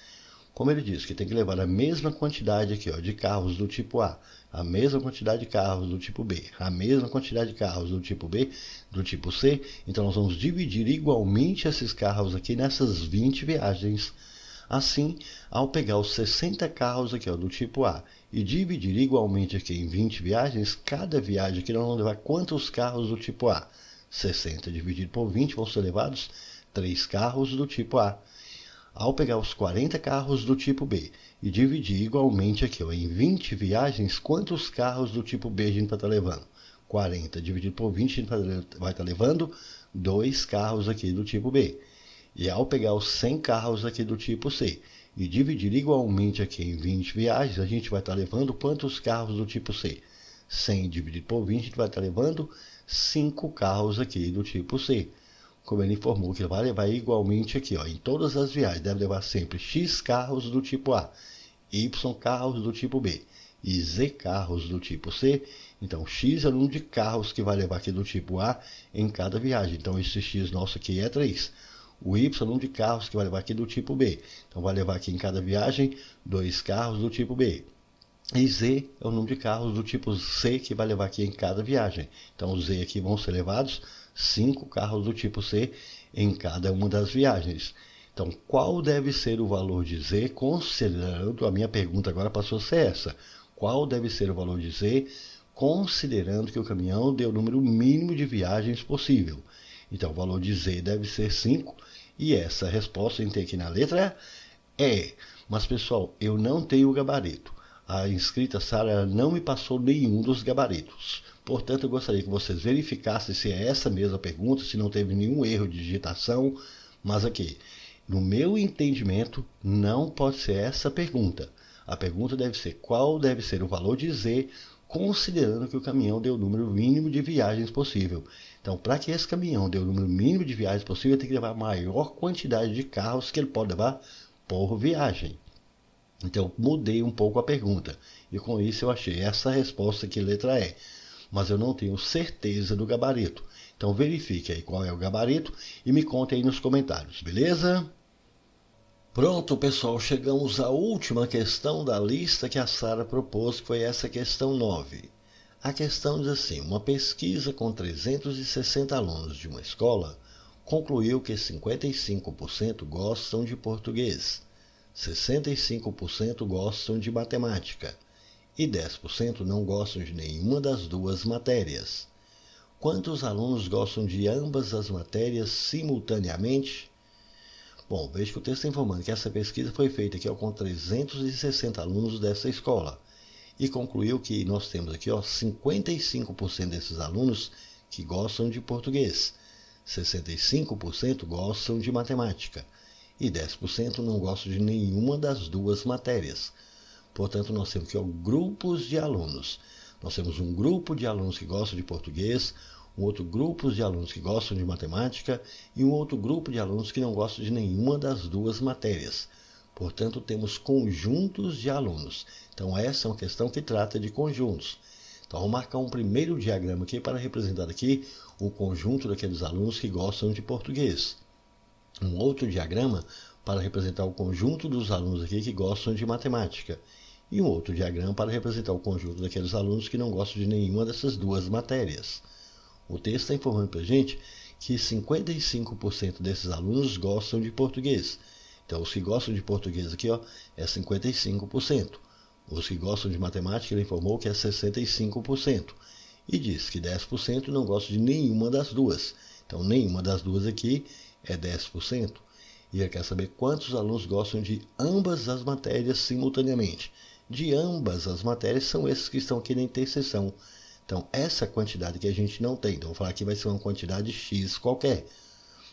Como ele disse que tem que levar a mesma quantidade aqui, de carros do tipo A, a mesma quantidade de carros do tipo B, a mesma quantidade de carros do tipo B, do tipo C, então nós vamos dividir igualmente esses carros aqui nessas 20 viagens. Assim, ao pegar os 60 carros aqui, do tipo A, e dividir igualmente aqui em 20 viagens, cada viagem aqui nós vamos levar quantos carros do tipo A? 60 dividido por 20 vão ser levados 3 carros do tipo A. Ao pegar os 40 carros do tipo B e dividir igualmente aqui, em 20 viagens, quantos carros do tipo B a gente vai estar levando? 40 dividido por 20, a gente vai estar levando 2 carros aqui do tipo B. E ao pegar os 100 carros aqui do tipo C e dividir igualmente aqui em 20 viagens, a gente vai estar levando quantos carros do tipo C? 100 dividido por 20, a gente vai estar levando 5 carros aqui do tipo C. Como ele informou que vai levar igualmente aqui, em todas as viagens, deve levar sempre X carros do tipo A, Y carros do tipo B e Z carros do tipo C. Então, X é o número de carros que vai levar aqui do tipo A em cada viagem. Então, esse X nosso aqui é 3. O Y é o número de carros que vai levar aqui do tipo B. Então, vai levar aqui em cada viagem 2 carros do tipo B. E Z é o número de carros do tipo C que vai levar aqui em cada viagem. Então, os Z aqui vão ser levados 5 carros do tipo C em cada uma das viagens. Então, qual deve ser o valor de Z, considerando, a minha pergunta agora passou a ser essa, qual deve ser o valor de Z, considerando que o caminhão dê o número mínimo de viagens possível? Então, o valor de Z deve ser 5, e essa resposta a gente tem aqui na letra E. Mas, pessoal, eu não tenho o gabarito. A inscrita Sara não me passou nenhum dos gabaritos. Portanto, eu gostaria que vocês verificassem se é essa mesma pergunta, se não teve nenhum erro de digitação. Mas aqui, no meu entendimento, não pode ser essa pergunta. A pergunta deve ser qual deve ser o valor de Z, considerando que o caminhão dê o número mínimo de viagens possível. Então, para que esse caminhão dê o número mínimo de viagens possível, ele tem que levar a maior quantidade de carros que ele pode levar por viagem. Então, mudei um pouco a pergunta. E com isso eu achei essa resposta aqui, letra E. Mas eu não tenho certeza do gabarito. Então, verifique aí qual é o gabarito e me conte aí nos comentários, beleza? Pronto, pessoal, chegamos à última questão da lista que a Sara propôs, que foi essa questão 9. A questão diz assim: uma pesquisa com 360 alunos de uma escola concluiu que 55% gostam de português, 65% gostam de matemática e 10% não gostam de nenhuma das duas matérias. Quantos alunos gostam de ambas as matérias simultaneamente? Bom, veja que o texto está informando que essa pesquisa foi feita aqui com 360 alunos dessa escola e concluiu que nós temos aqui 55% desses alunos que gostam de português, 65% gostam de matemática e 10% não gostam de nenhuma das duas matérias. Portanto, nós temos aqui grupos de alunos. Nós temos um grupo de alunos que gostam de português, um outro grupo de alunos que gostam de matemática e um outro grupo de alunos que não gostam de nenhuma das duas matérias. Portanto, temos conjuntos de alunos. Então, essa é uma questão que trata de conjuntos. Então, vou marcar um primeiro diagrama aqui para representar aqui o conjunto daqueles alunos que gostam de português. Um outro diagrama para representar o conjunto dos alunos aqui que gostam de matemática. E um outro diagrama para representar o conjunto daqueles alunos que não gostam de nenhuma dessas duas matérias. O texto está informando para a gente que 55% desses alunos gostam de português. Então, os que gostam de português aqui é 55%. Os que gostam de matemática, ele informou que é 65%. E diz que 10% não gostam de nenhuma das duas. Então, nenhuma das duas aqui é 10%. E ele quer saber quantos alunos gostam de ambas as matérias simultaneamente. De ambas as matérias são esses que estão aqui na interseção. Então, essa quantidade que a gente não tem. Então, vou falar que vai ser uma quantidade X qualquer.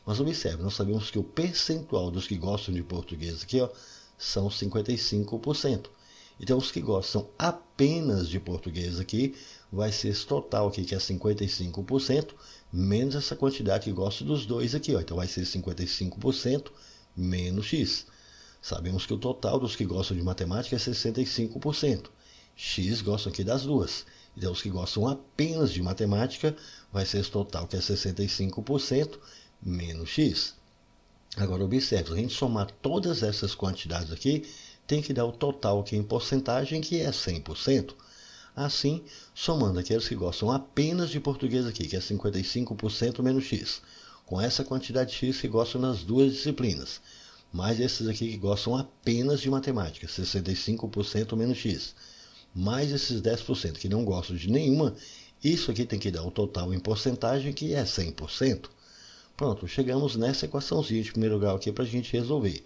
Mas observe, nós sabemos que o percentual dos que gostam de português aqui são 55%. Então, os que gostam apenas de português aqui, vai ser esse total aqui, que é 55%, menos essa quantidade que gosta dos dois aqui. Então, vai ser 55% menos X. Sabemos que o total dos que gostam de matemática é 65%. X gostam aqui das duas. Então, os que gostam apenas de matemática, vai ser esse total que é 65% menos X. Agora, observe, se a gente somar todas essas quantidades aqui, tem que dar o total aqui em porcentagem, que é 100%. Assim, somando aqueles que gostam apenas de português aqui, que é 55% menos X, com essa quantidade de X que gostam nas duas disciplinas, mais esses aqui que gostam apenas de matemática, 65% menos X, mais esses 10% que não gostam de nenhuma, isso aqui tem que dar o total em porcentagem, que é 100%. Pronto, chegamos nessa equaçãozinha de primeiro grau aqui para a gente resolver.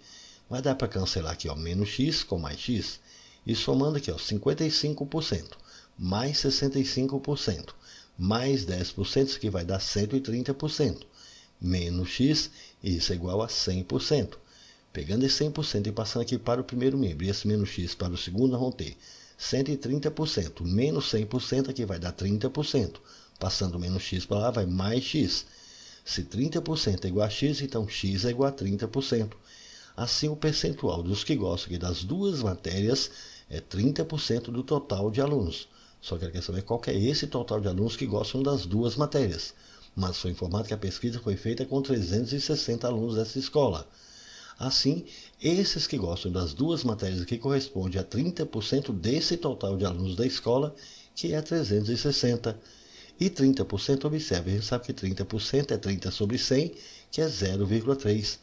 Vai dar para cancelar aqui, menos x com mais x, e somando aqui, 55%, mais 65%, mais 10%, isso aqui vai dar 130%, menos x, isso é igual a 100%. Pegando esse 100% e passando aqui para o primeiro membro, e esse menos x para o segundo, nós vamos ter 130%, menos 100%, aqui vai dar 30%. Passando menos x para lá, vai mais x. Se 30% é igual a x, então x é igual a 30%. Assim, o percentual dos que gostam aqui das duas matérias é 30% do total de alunos. Só que ele quer saber qual que é esse total de alunos que gostam das duas matérias. Mas foi informado que a pesquisa foi feita com 360 alunos dessa escola. Assim, esses que gostam das duas matérias aqui corresponde a 30% desse total de alunos da escola, que é 360. E 30%, observe, a gente sabe que 30% é 30 sobre 100, que é 0,3.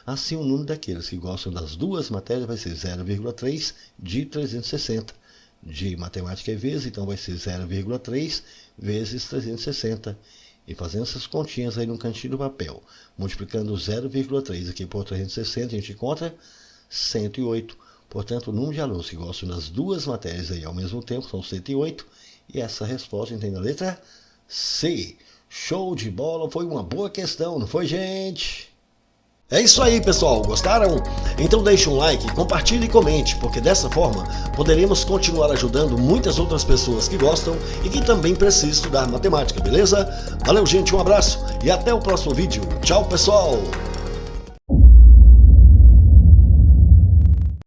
Assim, o número daqueles que gostam das duas matérias vai ser 0,3 de 360. De matemática é vezes, então vai ser 0,3 vezes 360. E fazendo essas continhas aí no cantinho do papel, multiplicando 0,3 aqui por 360, a gente encontra 108. Portanto, o número de alunos que gostam das duas matérias aí ao mesmo tempo são 108. E essa resposta tem na letra C. Show de bola, foi uma boa questão, não foi, gente? É isso aí, pessoal, gostaram? Então deixe um like, compartilhe e comente, porque dessa forma poderemos continuar ajudando muitas outras pessoas que gostam e que também precisam estudar matemática, beleza? Valeu, gente, um abraço e até o próximo vídeo. Tchau, pessoal!